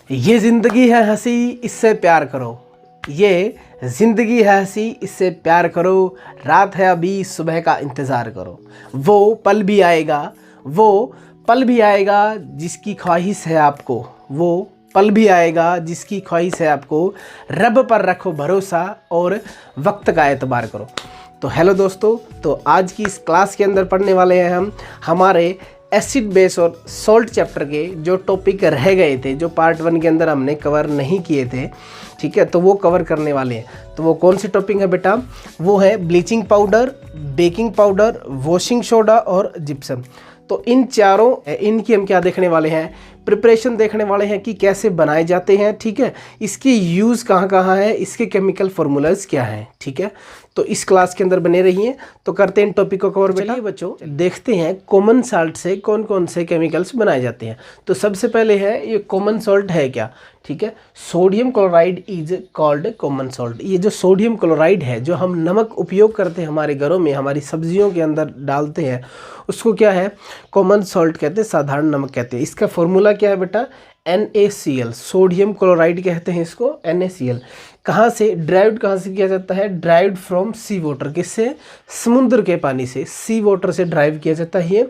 ये ज़िंदगी है हंसी इससे प्यार करो, ये ज़िंदगी है हंसी इससे प्यार करो, रात है अभी सुबह का इंतज़ार करो। वो पल भी आएगा जिसकी ख्वाहिश है आपको, वो पल भी आएगा जिसकी ख्वाहिश है आपको। रब पर रखो भरोसा और वक्त का एतबार करो। तो हेलो दोस्तों, तो आज की इस क्लास के अंदर पढ़ने वाले हैं हम हमारे एसिड बेस और सॉल्ट चैप्टर के जो टॉपिक रह गए थे, जो पार्ट 1 के अंदर हमने कवर नहीं किए थे। ठीक है, तो वो कवर करने वाले हैं। तो वो कौन सी टॉपिक है बेटा? वो है bleaching powder, baking powder, washing soda और जिप्सम। तो इन चारों इनकी हम क्या देखने वाले हैं? प्रिपरेशन देखने वाले हैं कि कैसे बनाए जाते हैं। ठीक है, इसकी यूज़ कहाँ कहाँ है, इसके केमिकल फार्मूलाज क्या हैं। ठीक है, तो इस क्लास के अंदर बने रहिए। तो करते हैं इन टॉपिक को कवर। चलिए बच्चों, देखते हैं कॉमन साल्ट से कौन कौन से केमिकल्स बनाए जाते हैं। तो सबसे पहले है ये कॉमन सॉल्ट है क्या? ठीक है, sodium chloride is called common salt. ये जो सोडियम क्लोराइड है, जो हम नमक उपयोग करते हैं हमारे घरों में, हमारी सब्जियों के अंदर डालते हैं, उसको क्या है? कॉमन सॉल्ट कहते हैं, साधारण नमक कहते हैं। इसका फॉर्मूला क्या है बेटा? NaCl, सोडियम क्लोराइड कहते हैं इसको, NaCl। कहाँ से ड्राइव्ड, कहाँ से किया जाता है? Derived from sea water. किससे? समुद्र के पानी से, सी वाटर से ड्राइव किया जाता है ये।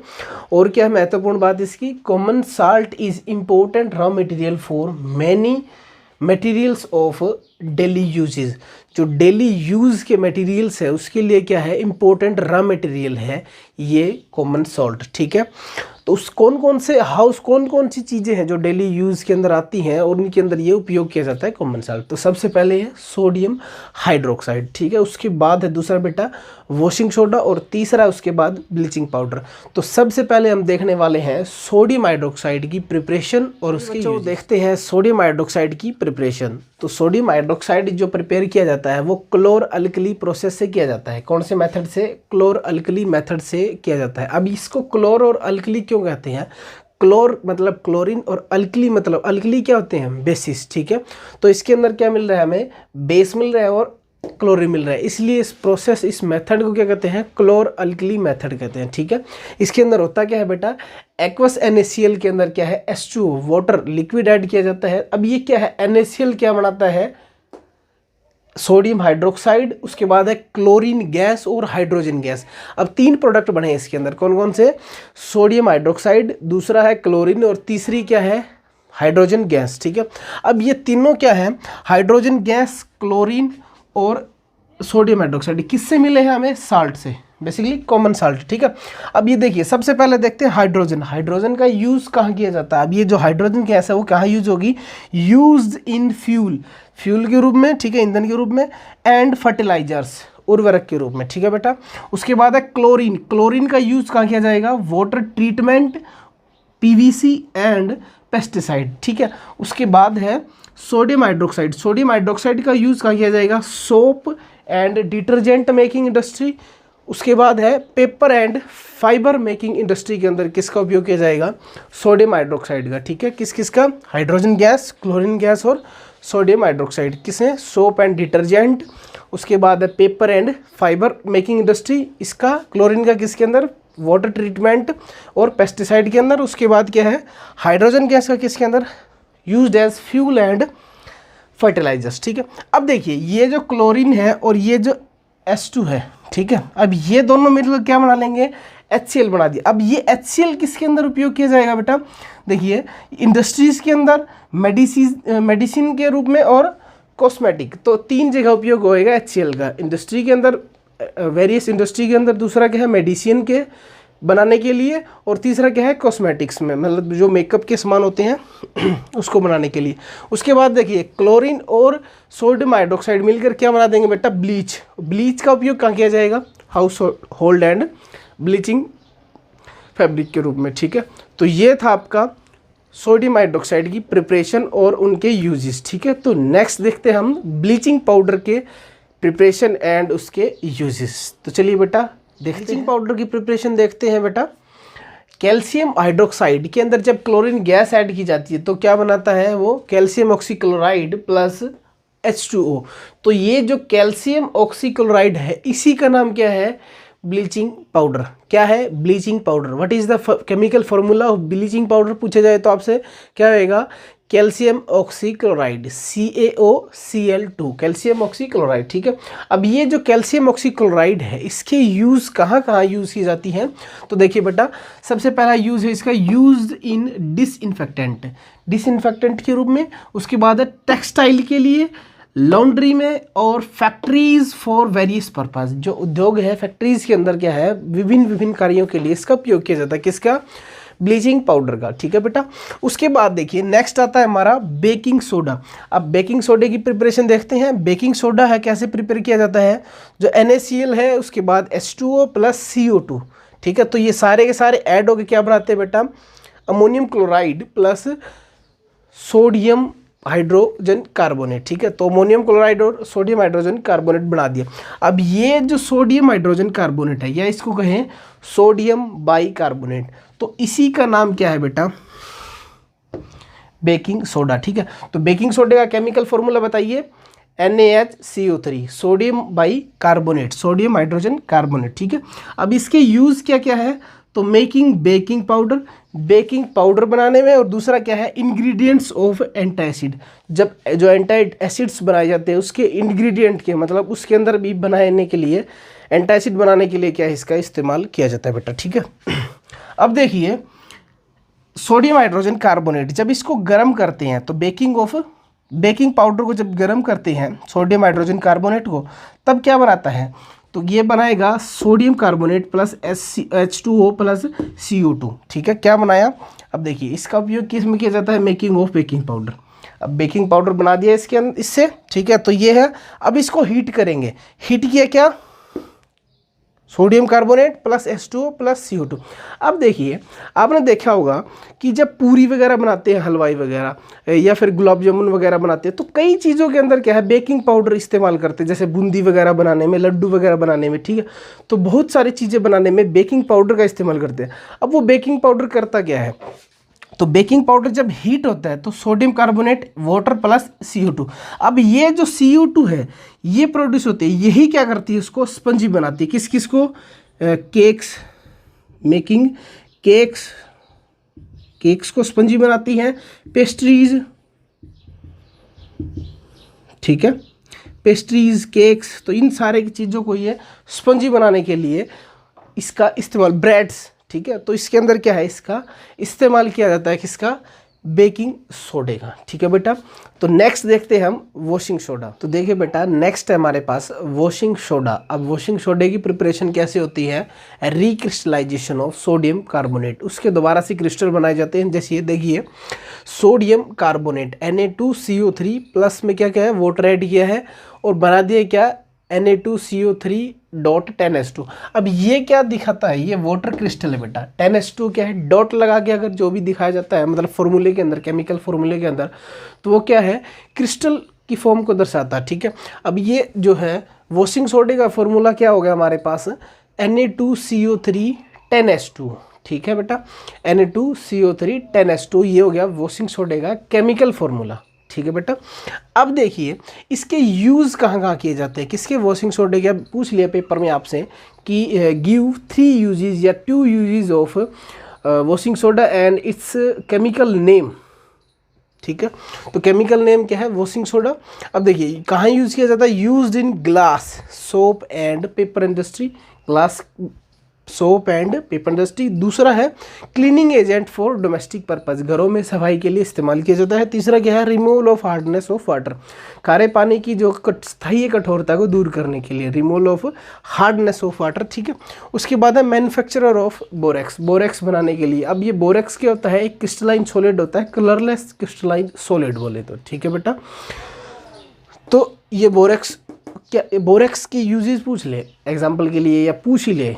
और क्या महत्वपूर्ण बात इसकी? Common salt is important raw material for many materials of daily usages. जो डेली यूज़ के मटेरियल्स है उसके लिए क्या है? इम्पोर्टेंट रॉ मटेरियल है ये कॉमन सॉल्ट। ठीक है, तो उस कौन कौन सी चीज़ें हैं जो डेली यूज़ के अंदर आती हैं और उनके अंदर ये उपयोग किया जाता है कॉमन सॉल्ट। तो सबसे पहले है सोडियम हाइड्रोक्साइड। ठीक है, उसके बाद है दूसरा बेटा वॉशिंग सोडा, और तीसरा उसके बाद ब्लीचिंग पाउडर। तो सबसे पहले हम देखने वाले हैं सोडियम हाइड्रोक्साइड की प्रिपरेशन और उसके जो देखते हैं सोडियम हाइड्रोक्साइड की प्रिपरेशन। तो सोडियम हाइड्रोक्साइड जो प्रिपेयर किया जाता है वो क्लोर अल्कली प्रोसेस से किया जाता है। कौन से मेथड से? क्लोर अल्कली मेथड से किया जाता है। अब इसको क्लोर और अल्कली क्यों कहते हैं? क्लोर मतलब क्लोरीन और अल्कली मतलब अल्कली क्या होते हैं? बेसिस। ठीक है, तो इसके अंदर क्या मिल रहा है? हमें बेस मिल रहा है और क्लोरीन मिल रहा है, इसलिए इस प्रोसेस, इस मेथड को क्या कहते हैं? क्लोर अल्कली मेथड कहते हैं। ठीक है, इसके अंदर होता क्या है बेटा? एक्वस NaCl के अंदर क्या है? H2O वाटर लिक्विड ऐड किया जाता है। अब ये क्या है? NaCl क्या बनाता है? सोडियम हाइड्रोक्साइड, उसके बाद है क्लोरीन गैस और हाइड्रोजन गैस। अब 3 प्रोडक्ट बने हैं इसके अंदर। कौन कौन से? सोडियम हाइड्रोक्साइड, दूसरा है क्लोरीन, और तीसरी क्या है? Hydrogen gas. ठीक है, अब ये तीनों क्या है? हाइड्रोजन गैस, क्लोरीन और सोडियम हाइड्रोक्साइड किससे मिले हैं हमें? साल्ट से, बेसिकली कॉमन साल्ट। ठीक है, अब ये देखिए, सबसे पहले देखते हैं हाइड्रोजन। हाइड्रोजन का यूज़ कहाँ किया जाता है? अब ये जो हाइड्रोजन गैस है वो कहाँ यूज होगी? यूज्ड इन फ्यूल के रूप में, ठीक है, ईंधन के रूप में, एंड फर्टिलाइजर्स, उर्वरक के रूप में। ठीक है बेटा, उसके बाद है क्लोरीन। क्लोरीन का यूज़ कहाँ किया जाएगा? Water treatment, PVC and pesticide. ठीक है, उसके बाद है सोडियम हाइड्रोक्साइड। सोडियम हाइड्रोक्साइड का यूज़ कहाँ किया जाएगा? Soap and detergent making industry. उसके बाद है paper and fibre making industry के अंदर किसका उपयोग किया जाएगा? सोडियम हाइड्रोक्साइड का। ठीक है, किस किस का? हाइड्रोजन गैस, क्लोरीन गैस और सोडियम हाइड्रोक्साइड। किसने? Soap and detergent. उसके बाद है paper and fibre making industry, इसका क्लोरीन का किसके अंदर? वाटर ट्रीटमेंट और पेस्टिसाइड के अंदर। उसके बाद क्या है? हाइड्रोजन गैस का किसके अंदर? Used as fuel and fertilisers. ठीक है, अब देखिए, ये जो क्लोरीन है और ये जो H2 है, ठीक है, अब ये दोनों मिलकर क्या बना लेंगे? HCl बना दिया। अब ये HCl किसके अंदर उपयोग किया जाएगा बेटा? देखिए, इंडस्ट्रीज के अंदर, मेडिसिन के रूप में और कॉस्मेटिक, तो 3 जगह उपयोग होएगा HCl का। इंडस्ट्री के अंदर, वेरियस इंडस्ट्री के अंदर, दूसरा क्या है? मेडिसिन के बनाने के लिए, और तीसरा क्या है? कॉस्मेटिक्स में, मतलब जो मेकअप के सामान होते हैं उसको बनाने के लिए। उसके बाद देखिए, क्लोरीन और सोडियम हाइड्रोक्साइड मिलकर क्या बना देंगे बेटा? ब्लीच। ब्लीच का उपयोग कहाँ किया जाएगा? House hold and bleaching fabric के रूप में। ठीक है, तो ये था आपका सोडियम हाइड्रोक्साइड की प्रिपरेशन और उनके यूजेस। ठीक है, तो नेक्स्ट देखते हैं हम ब्लीचिंग पाउडर के प्रिपरेशन एंड उसके यूजेस। तो चलिए बेटा ब्लीचिंग पाउडर की प्रिपरेशन देखते हैं बेटा। कैल्शियम हाइड्रोक्साइड के अंदर जब क्लोरीन गैस ऐड की जाती है तो क्या बनाता है वो? Calcium oxychloride plus H2O। तो ये जो कैल्शियम ऑक्सीक्लोराइड है, इसी का नाम क्या है? Bleaching powder. क्या है? Bleaching powder. What is the chemical formula of bleaching powder पूछा जाए तो आपसे क्या होएगा? Calcium oxychloride CaOCl2, calcium oxychloride. ठीक है, अब ये जो कैल्शियम ऑक्सीक्लोराइड है इसके यूज़ कहाँ कहाँ यूज़ की जाती हैं? तो देखिए बेटा, सबसे पहला यूज़ है इसका यूज्ड इन डिसइंफेक्टेंट के रूप में। उसके बाद है टेक्सटाइल के लिए, लॉन्ड्री में, और फैक्ट्रीज फॉर वेरियस पर्पस। जो उद्योग है फैक्ट्रीज के अंदर क्या है, विभिन्न कार्यों के लिए इसका उपयोग किया जाता है। किसका? ब्लीचिंग पाउडर का। ठीक है बेटा, उसके बाद देखिए नेक्स्ट आता है हमारा बेकिंग सोडा। अब बेकिंग सोडे की प्रिपरेशन देखते हैं। बेकिंग सोडा है कैसे प्रिपेयर किया जाता है? जो NaCl है, उसके बाद H2O प्लस CO2। ठीक है, तो ये सारे के सारे ऐड होकर क्या बनाते हैं बेटा? Ammonium chloride plus sodium hydrogen carbonate. ठीक है, तो अमोनियम क्लोराइड और सोडियम हाइड्रोजन कार्बोनेट बना दिया। अब ये जो सोडियम हाइड्रोजन कार्बोनेट है, या इसको कहें सोडियम बाइकार्बोनेट, तो इसी का नाम क्या है बेटा? Baking soda. ठीक है, तो बेकिंग सोडे का केमिकल फॉर्मूला बताइए। NaHCO3, sodium bicarbonate, sodium hydrogen carbonate. ठीक है, अब इसके यूज़ क्या क्या है? तो मेकिंग बेकिंग पाउडर बनाने में, और दूसरा क्या है? Ingredients of antacid. जब जो एंटी एसिड्स बनाए जाते हैं उसके इंग्रेडिएंट के, मतलब उसके अंदर भी बनाने के लिए, एंटासिड बनाने के लिए क्या है, इसका इस्तेमाल किया जाता है बेटा। ठीक है, अब देखिए सोडियम हाइड्रोजन कार्बोनेट, जब इसको गर्म करते हैं तो बेकिंग पाउडर को जब गर्म करते हैं सोडियम हाइड्रोजन कार्बोनेट को, तब क्या बनाता है? तो ये बनाएगा sodium carbonate plus H2O plus CO2। ठीक है, क्या बनाया? अब देखिए इसका उपयोग किस में किया जाता है? Making of baking powder. अब बेकिंग पाउडर बना दिया इसके अंदर इससे। ठीक है, तो ये है। अब इसको हीट करेंगे। हीट किया क्या? Sodium carbonate plus H2O plus CO2। अब देखिए, आपने देखा होगा कि जब पूरी वगैरह बनाते हैं, हलवाई वगैरह या फिर गुलाब जामुन वगैरह बनाते हैं, तो कई चीज़ों के अंदर क्या है? बेकिंग पाउडर इस्तेमाल करते हैं, जैसे बूंदी वगैरह बनाने में, लड्डू वगैरह बनाने में। ठीक है, तो बहुत सारी चीज़ें बनाने में बेकिंग पाउडर का इस्तेमाल करते हैं। अब वो बेकिंग पाउडर करता क्या है? तो बेकिंग पाउडर जब हीट होता है तो sodium carbonate, water plus CO2। अब ये जो CO2 है ये प्रोड्यूस होती है, यही क्या करती है? उसको स्पंजी बनाती है। किस को? केक्स, मेकिंग केक्स को स्पंजी बनाती है। पेस्ट्रीज, ठीक है, पेस्ट्रीज, केक्स, तो इन सारे की चीज़ों को ये स्पंजी बनाने के लिए इसका इस्तेमाल, ब्रेड्स। ठीक है, तो इसके अंदर क्या है? इसका इस्तेमाल किया जाता है। किसका? बेकिंग सोडे का। ठीक है बेटा, तो नेक्स्ट देखते हैं हम वॉशिंग सोडा। तो देखिए बेटा, नेक्स्ट है हमारे पास वॉशिंग सोडा। अब वॉशिंग सोडे की प्रिपरेशन कैसे होती है? रिक्रिस्टलाइजेशन ऑफ सोडियम कार्बोनेट, उसके दोबारा से क्रिस्टल बनाए जाते हैं। जैसे ये देखिए, सोडियम कार्बोनेट Na2CO3 प्लस में क्या क्या है? वाटर ऐड किया है और बना दिया क्या? Na2CO3.10H2। अब ये क्या दिखाता है? ये वाटर क्रिस्टल है बेटा। 10H2 क्या है? डॉट लगा के अगर जो भी दिखाया जाता है, मतलब फॉर्मूले के अंदर, केमिकल फॉर्मूले के अंदर, तो वो क्या है? क्रिस्टल की फॉर्म को दर्शाता है। ठीक है, अब ये जो है वॉशिंग सोडे का फॉर्मूला क्या हो गया हमारे पास? Na2CO3.10H2। ठीक है बेटा, Na2CO3.10H2 ये हो गया वॉशिंग सोडे का केमिकल फॉर्मूला। ठीक है बेटा, अब देखिए इसके यूज़ कहाँ कहाँ किए जाते हैं? किसके? वॉशिंग सोडे के। पूछ लिया पेपर में आपसे कि गिव 3 यूजेस या 2 uses of washing soda and it's chemical name. ठीक है, तो केमिकल नेम क्या है? Washing soda. अब देखिए कहाँ यूज़ किया जाता है? Used in glass, soap and paper industry, glass, soap and paper industry. दूसरा है cleaning agent for domestic purpose, घरों में सफाई के लिए इस्तेमाल किया जाता है। तीसरा क्या है? Removal of hardness of water, खारे पानी की जो स्थायी कठोरता को दूर करने के लिए, removal of hardness of water. ठीक है, उसके बाद है मैन्युफैक्चरर ऑफ बोरेक्स बनाने के लिए। अब ये बोरेक्स क्या होता है? एक क्रिस्टलाइन सॉलिड होता है, कलरलेस क्रिस्टलाइन सॉलिड बोले तो। ठीक है बेटा, तो ये बोरेक्स के यूजेस पूछ ले एग्जाम्पल के लिए, या पूछ ही ले,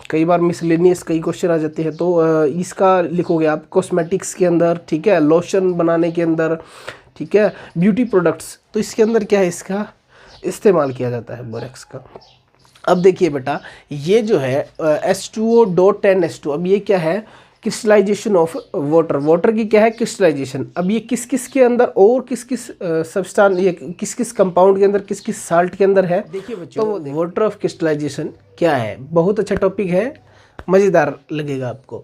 कई बार मिसलेनियस कई क्वेश्चन आ जाते हैं। तो इसका लिखोगे आप कॉस्मेटिक्स के अंदर, ठीक है, लोशन बनाने के अंदर, ठीक है, ब्यूटी प्रोडक्ट्स, तो इसके अंदर क्या है? इसका इस्तेमाल किया जाता है बोरेक्स का। अब देखिए बेटा, ये जो है H2O.10H2, अब ये क्या है? क्रिस्टलाइजेशन ऑफ वाटर की क्या है? क्रिस्टलाइजेशन। अब ये किस किस के अंदर और किस किस सब्सटेंस, ये किस किस कंपाउंड के अंदर, किस किस साल्ट के अंदर है? देखिए बच्चों, तो वाटर ऑफ क्रिस्टलाइजेशन क्या है? बहुत अच्छा टॉपिक है, मज़ेदार लगेगा आपको।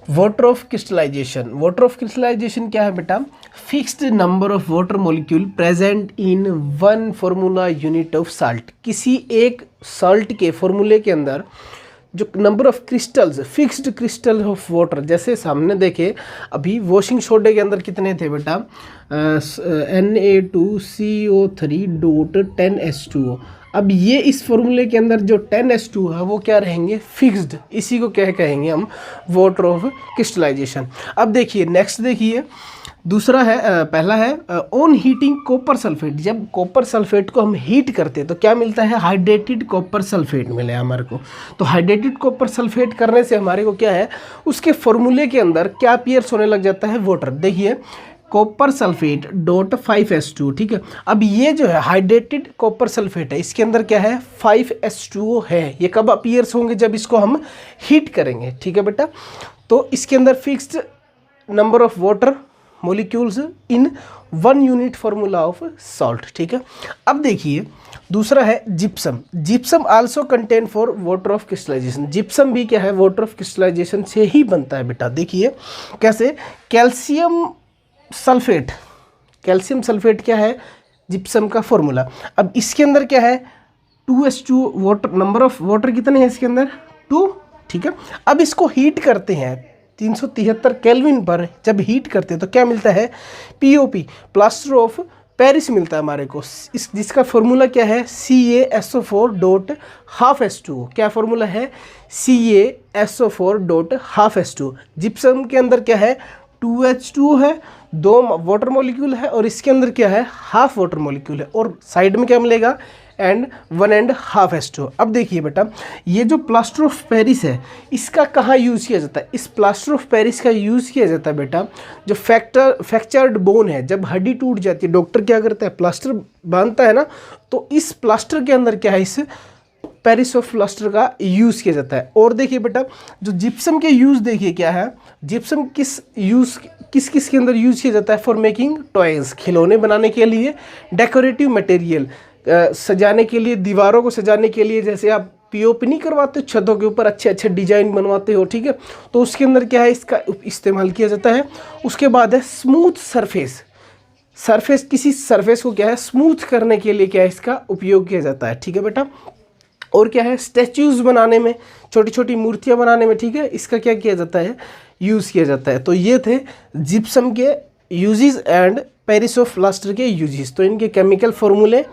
Water of crystallisation, water of crystallisation क्या है बेटा? Fixed number of water molecule present in one formula unit of salt. किसी एक साल्ट के फॉर्मूले के अंदर जो number of crystals, fixed crystal of water, जैसे सामने देखे अभी वॉशिंग सोडे के अंदर कितने थे बेटा? Na2CO3.10H2O। अब ये इस फॉर्मूले के अंदर जो 10H2 है वो क्या रहेंगे? फिक्स्ड। इसी को क्या कहेंगे हम? Water of crystallisation. अब देखिए नेक्स्ट, देखिए दूसरा है, पहला है ऑन हीटिंग कॉपर सल्फेट। जब कॉपर सल्फेट को हम हीट करते हैं तो क्या मिलता है? हाइड्रेटेड कॉपर सल्फेट मिले हमारे को। तो हाइड्रेटेड कॉपर सल्फेट करने से हमारे को क्या है? उसके फॉर्मूले के अंदर क्या अपीयर्स होने लग जाता है? वाटर। देखिए कॉपर सल्फेट .5H2, ठीक है। अब ये जो है हाइड्रेटेड कॉपर सल्फेट है, इसके अंदर क्या है? 5H2O है। ये कब अपीयर्स होंगे? जब इसको हम हीट करेंगे, ठीक है बेटा। तो इसके अंदर fixed number of water molecules in one unit formula of salt, ठीक है। अब देखिए दूसरा है gypsum. Gypsum also contain for water of crystallisation. Gypsum भी क्या है? वाटर ऑफ क्रिस्टलाइजेशन से ही बनता है बेटा। देखिए कैसे? कैल्शियम सल्फेट, कैल्शियम सल्फेट क्या है? जिप्सम का फॉर्मूला। अब इसके अंदर क्या है? 2H2 water, number of water कितने हैं इसके अंदर? 2, ठीक है। अब इसको हीट करते हैं 373 केल्विन पर। जब हीट करते हैं तो क्या मिलता है? POP, प्लास्टर ऑफ पेरिस मिलता है हमारे को। इस जिसका फॉर्मूला क्या है? CaSO4.12H2। क्या फॉर्मूला है? CaSO4.12H2। जिप्सम के अंदर क्या है? 2H2 है, 2 वाटर मॉलिक्यूल है, और इसके अंदर क्या है? हाफ वाटर मॉलिक्यूल है, और साइड में क्या मिलेगा? And 1.5H2। अब देखिए बेटा ये जो प्लास्टर ऑफ पेरिस है इसका कहाँ यूज़ किया जाता है? इस प्लास्टर ऑफ पेरिस का यूज़ किया जाता है बेटा जो फ्रैक्चर्ड बोन है, जब हड्डी टूट जाती है डॉक्टर क्या करता है? प्लास्टर बांधता है ना, तो इस प्लास्टर के अंदर क्या है? इस पेरिस ऑफ प्लास्टर का यूज़ किया जाता है। और देखिए बेटा जो जिप्सम के यूज़ देखिए क्या है? जिप्सम किस किस के अंदर यूज़ किया जाता है? फॉर मेकिंग टॉयज़, खिलौने बनाने के लिए, डेकोरेटिव मटेरियल, सजाने के लिए, दीवारों को सजाने के लिए, जैसे आप POP नहीं करवाते छतों के ऊपर अच्छे अच्छे डिजाइन बनवाते हो, ठीक है, तो उसके अंदर क्या है? इसका इस्तेमाल किया जाता है। उसके बाद है स्मूथ सरफेस, किसी सरफेस को क्या है? स्मूथ करने के लिए क्या है? इसका उपयोग किया जाता है, ठीक है बेटा। और क्या है? स्टैच्यूज़ बनाने में, छोटी छोटी मूर्तियाँ बनाने में, ठीक है, इसका क्या किया जाता है? यूज़ किया जाता है। तो ये थे जिप्सम के uses and Paris of plaster के यूजेस। तो इनके केमिकल फार्मूले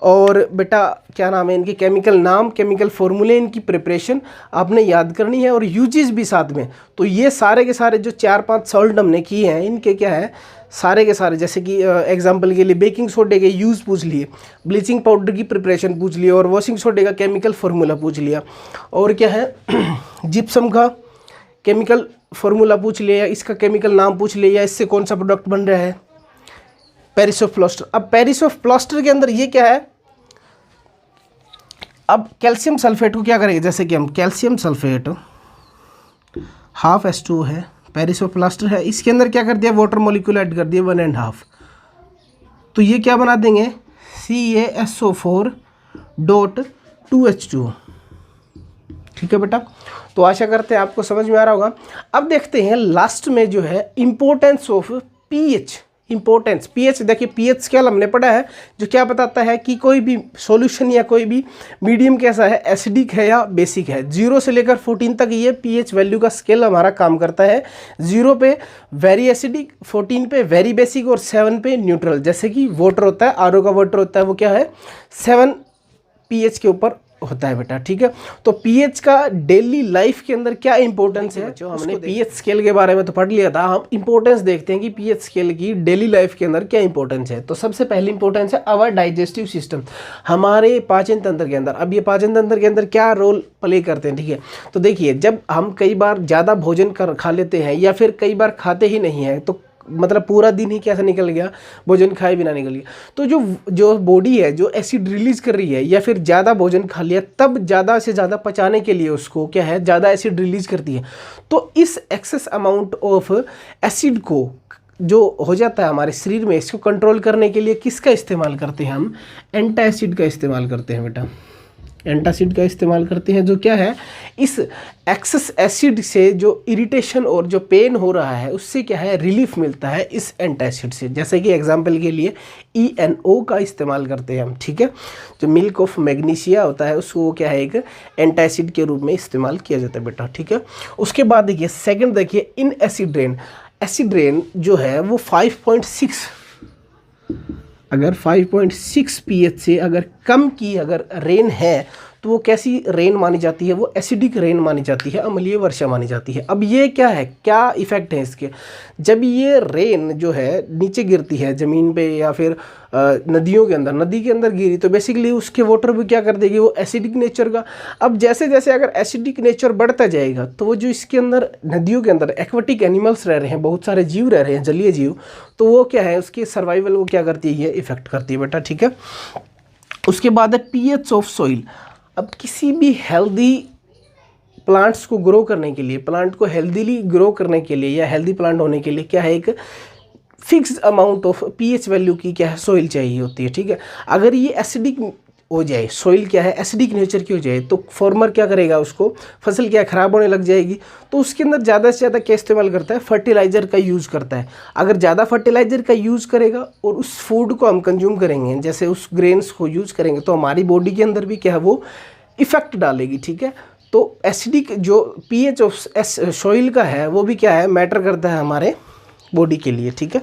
और बेटा क्या नाम है? इनके केमिकल नाम, केमिकल फार्मूले, इनकी प्रिपरेशन आपने याद करनी है, और यूजेस भी साथ में। तो ये सारे के सारे जो 4-5 सॉल्ट हमने किए हैं इनके क्या है? सारे के सारे, जैसे कि एग्जांपल के लिए बेकिंग सोडे के यूज़ पूछ लिए, ब्लीचिंग पाउडर की प्रिपरेशन पूछ लिया, और वॉशिंग सोडे का केमिकल फार्मूला पूछ लिया, और क्या है? जिप्सम का केमिकल फार्मूला पूछ लिया, इसका केमिकल नाम पूछ लिया, इससे कौन सा प्रोडक्ट बन रहा है? Paris of plaster. अब पेरिस ऑफ प्लास्टर के अंदर ये क्या है? अब कैल्शियम सल्फेट को क्या करेंगे? जैसे कि हम कैल्शियम सल्फेट ½ H2 है, पेरिस ऑफ प्लास्टर है, इसके अंदर क्या कर दिया? वाटर मॉलिक्यूल ऐड कर दिया 1.5, तो ये क्या बना देंगे? CaSO4.2H2। ठीक है बेटा, तो आशा करते हैं आपको समझ में आ रहा होगा। अब देखते हैं लास्ट में जो है importance of pH. Importance pH, देखिए पीएच स्केल हमने पढ़ा है जो क्या बताता है कि कोई भी सॉल्यूशन या कोई भी मीडियम कैसा है, एसिडिक है या बेसिक है। 0 से लेकर 14 तक ये पीएच वैल्यू का स्केल हमारा काम करता है। 0 पे वेरी एसिडिक, 14 पे वेरी बेसिक, और 7 पे न्यूट्रल। जैसे कि वाटर होता है, आरओ का वाटर होता है, वो क्या है 7 पीएच के ऊपर होता है बेटा। ठीक है, तो पीएच का डेली लाइफ के अंदर क्या इंपॉर्टेंस है, जो हमने पीएच स्केल के बारे में तो पढ़ लिया था, हम इंपॉर्टेंस देखते हैं कि पीएच स्केल की डेली लाइफ के अंदर क्या इंपॉर्टेंस है। तो सबसे पहली इंपॉर्टेंस है आवर डाइजेस्टिव सिस्टम, हमारे पाचन तंत्र के अंदर। अब ये पाचन तंत्र के अंदर क्या रोल प्ले करते हैं, ठीक है, तो देखिए जब हम कई बार ज़्यादा भोजन खा लेते हैं या फिर कई बार खाते ही नहीं हैं, तो मतलब पूरा दिन ही कैसे निकल गया, भोजन खाए बिना निकल गया, तो जो बॉडी है जो एसिड रिलीज कर रही है, या फिर ज़्यादा भोजन खा लिया तब ज़्यादा से ज़्यादा पचाने के लिए उसको क्या है ज़्यादा एसिड रिलीज करती है। तो इस एक्सेस अमाउंट ऑफ एसिड को जो हो जाता है हमारे शरीर में, इसको कंट्रोल करने के लिए किसका इस्तेमाल करते हैं हम, एंटासिड का इस्तेमाल करते हैं बेटा। एंटासिड का इस्तेमाल करते हैं, जो क्या है इस एक्सेस एसिड से जो इरिटेशन और जो पेन हो रहा है उससे क्या है रिलीफ मिलता है इस एंटासिड से। जैसे कि एग्जांपल के लिए ENO का इस्तेमाल करते हैं हम, ठीक है। जो मिल्क ऑफ मैग्नीशिया होता है उसको क्या है एक एंटासिड के रूप में इस्तेमाल किया जाता है बेटा, ठीक है। उसके बाद देखिए सेकंड, देखिए in acid rain, acid rain जो है वो 5.6, अगर 5.6 pH से अगर कम की अगर रेन है तो वो कैसी रेन मानी जाती है, वो एसिडिक रेन मानी जाती है, अम्लीय वर्षा मानी जाती है। अब ये क्या है, क्या इफ़ेक्ट है इसके, जब ये रेन जो है नीचे गिरती है ज़मीन पे या फिर नदियों के अंदर, नदी के अंदर गिरी तो बेसिकली उसके वाटर भी क्या कर देगी, वो एसिडिक नेचर का। अब जैसे जैसे अगर एसिडिक नेचर बढ़ता जाएगा तो वो जो इसके अंदर नदियों के अंदर एक्वाटिक एनिमल्स रह रहे हैं, बहुत सारे जीव रह रहे हैं, जलीय जीव, तो वो क्या है उसके सर्वाइवल को क्या करती है, ये इफेक्ट करती है बेटा, ठीक है। उसके बाद है pH ऑफ सॉइल। अब किसी भी हेल्दी प्लांट्स को ग्रो करने के लिए, प्लांट को हेल्दीली ग्रो करने के लिए या हेल्दी प्लांट होने के लिए क्या है एक fixed amount of pH value की क्या है सॉइल चाहिए होती है, ठीक है। अगर ये एसिडिक हो जाए, सॉइल क्या है एसिडिक नेचर की हो जाए तो फार्मर क्या करेगा, उसको फसल क्या ख़राब होने लग जाएगी। तो उसके अंदर ज़्यादा से ज़्यादा क्या इस्तेमाल करता है, फर्टिलाइज़र का यूज़ करता है। अगर ज़्यादा फर्टिलाइज़र का यूज़ करेगा और उस फूड को हम कंज्यूम करेंगे, जैसे उस ग्रेन्स को यूज़ करेंगे, तो हमारी बॉडी के अंदर भी क्या है वो इफ़ेक्ट डालेगी, ठीक है। तो एसिडिक जो pH ऑफ सॉइल का है वो भी क्या है मैटर करता है हमारे बॉडी के लिए, ठीक है,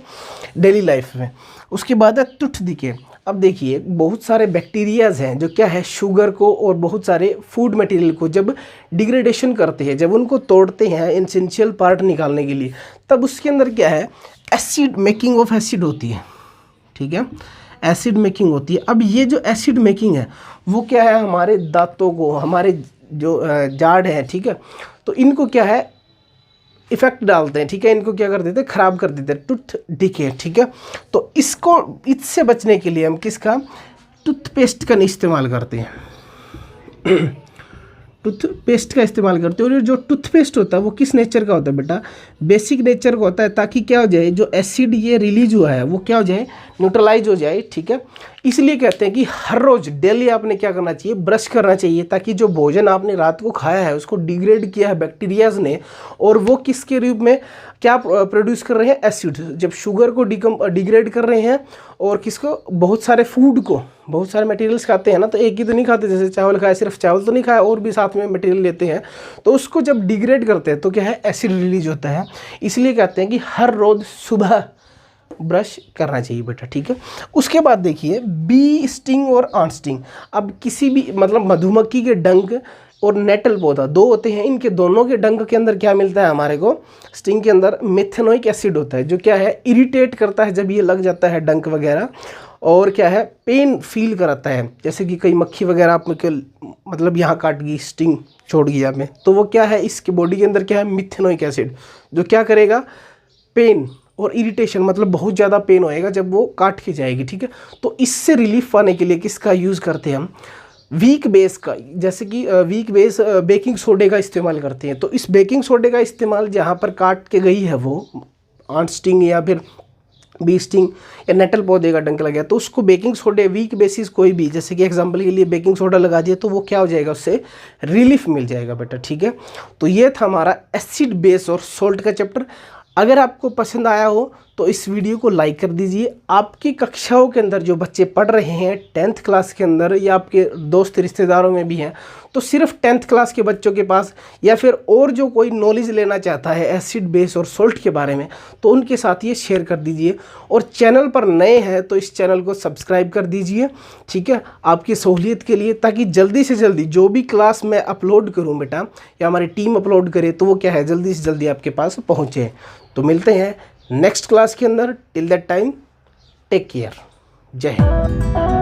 डेली लाइफ में। उसके बाद है तुठ दिखे। अब देखिए बहुत सारे बैक्टीरियाज हैं जो क्या है शुगर को और बहुत सारे फूड मटेरियल को जब डिग्रेडेशन करते हैं, जब उनको तोड़ते हैं एसेंशियल पार्ट निकालने के लिए, तब उसके अंदर क्या है एसिड मेकिंग ऑफ एसिड होती है, ठीक है, एसिड मेकिंग होती है। अब ये जो एसिड मेकिंग है वो क्या है हमारे दांतों को, हमारे जो जाड़ है, ठीक है, तो इनको क्या है इफेक्ट डालते हैं, ठीक है, इनको क्या कर देते हैं ख़राब कर देते हैं, टूथ डिके, ठीक है। तो इसको इससे बचने के लिए हम किसका टूथपेस्ट का इस्तेमाल करते हैं टूथपेस्ट का इस्तेमाल करते हैं। और जो टूथपेस्ट होता है वो किस नेचर का होता है बेटा, बेसिक नेचर का होता है, ताकि क्या हो जाए जो एसिड ये रिलीज हुआ है वो क्या हो जाए न्यूट्रलाइज हो जाए, ठीक है। इसलिए कहते हैं कि हर रोज़ डेली आपने क्या करना चाहिए, ब्रश करना चाहिए, ताकि जो भोजन आपने रात को खाया है उसको डिग्रेड किया है बैक्टीरियाज ने, और वो किसके रूप में क्या प्रोड्यूस कर रहे हैं, एसिड। जब शुगर को डिग्रेड कर रहे हैं और किसको, बहुत सारे फूड को, बहुत सारे मटेरियल्स खाते हैं ना, तो एक ही तो नहीं खाते, जैसे चावल खाया सिर्फ चावल तो नहीं खाया, और भी साथ में मटेरियल लेते हैं, तो उसको जब डिग्रेड करते हैं तो क्या है एसिड रिलीज होता है। इसलिए कहते हैं कि हर रोज़ सुबह ब्रश करना चाहिए बेटा, ठीक है। उसके बाद देखिए बी स्टिंग और आंट स्टिंग। अब किसी भी मतलब मधुमक्खी के डंक और नेटल पौधा दो होते हैं, इनके दोनों के डंक के अंदर क्या मिलता है हमारे को, स्टिंग के अंदर मेथेनोइक एसिड होता है, जो क्या है इरिटेट करता है जब ये लग जाता है डंक वगैरह, और क्या है पेन फील कराता है। जैसे कि कई मक्खी वगैरह आप मतलब यहाँ काट गई, स्टिंग छोड़ गई आप में, तो वो क्या है इसके बॉडी के अंदर क्या है मिथेनोइक एसिड, जो क्या करेगा पेन और इरिटेशन, मतलब बहुत ज़्यादा पेन होएगा जब वो काट के जाएगी, ठीक है। तो इससे रिलीफ पाने के लिए किसका यूज़ करते हैं हम, वीक बेस का, जैसे कि वीक बेस बेकिंग सोडे का इस्तेमाल करते हैं। तो इस बेकिंग सोडे का इस्तेमाल जहाँ पर काट के गई है वो आंट स्टिंग या फिर बी स्टिंग या नेटल पौधे का डंक लग गया, तो उसको बेकिंग सोडे वीक बेसिस कोई भी, जैसे कि एग्जांपल के लिए बेकिंग सोडा लगा दिया, तो वो क्या हो जाएगा उससे रिलीफ मिल जाएगा बेटा, ठीक है। तो ये था हमारा एसिड बेस और सोल्ट का चैप्टर। अगर आपको पसंद आया हो तो इस वीडियो को लाइक कर दीजिए। आपकी कक्षाओं के अंदर जो बच्चे पढ़ रहे हैं 10th क्लास के अंदर, या आपके दोस्त रिश्तेदारों में भी हैं, तो सिर्फ 10th क्लास के बच्चों के पास, या फिर और जो कोई नॉलेज लेना चाहता है एसिड बेस और सोल्ट के बारे में, तो उनके साथ ये शेयर कर दीजिए। और चैनल पर नए हैं तो इस चैनल को सब्सक्राइब कर दीजिए, ठीक है, आपकी सहूलियत के लिए, ताकि जल्दी से जल्दी जो भी क्लास मैं अपलोड करूँ बेटा, या हमारी टीम अपलोड करे, तो वो क्या है जल्दी से जल्दी आपके पास पहुँचे। तो मिलते हैं नेक्स्ट क्लास के अंदर। Till that time take care. जय हिंद।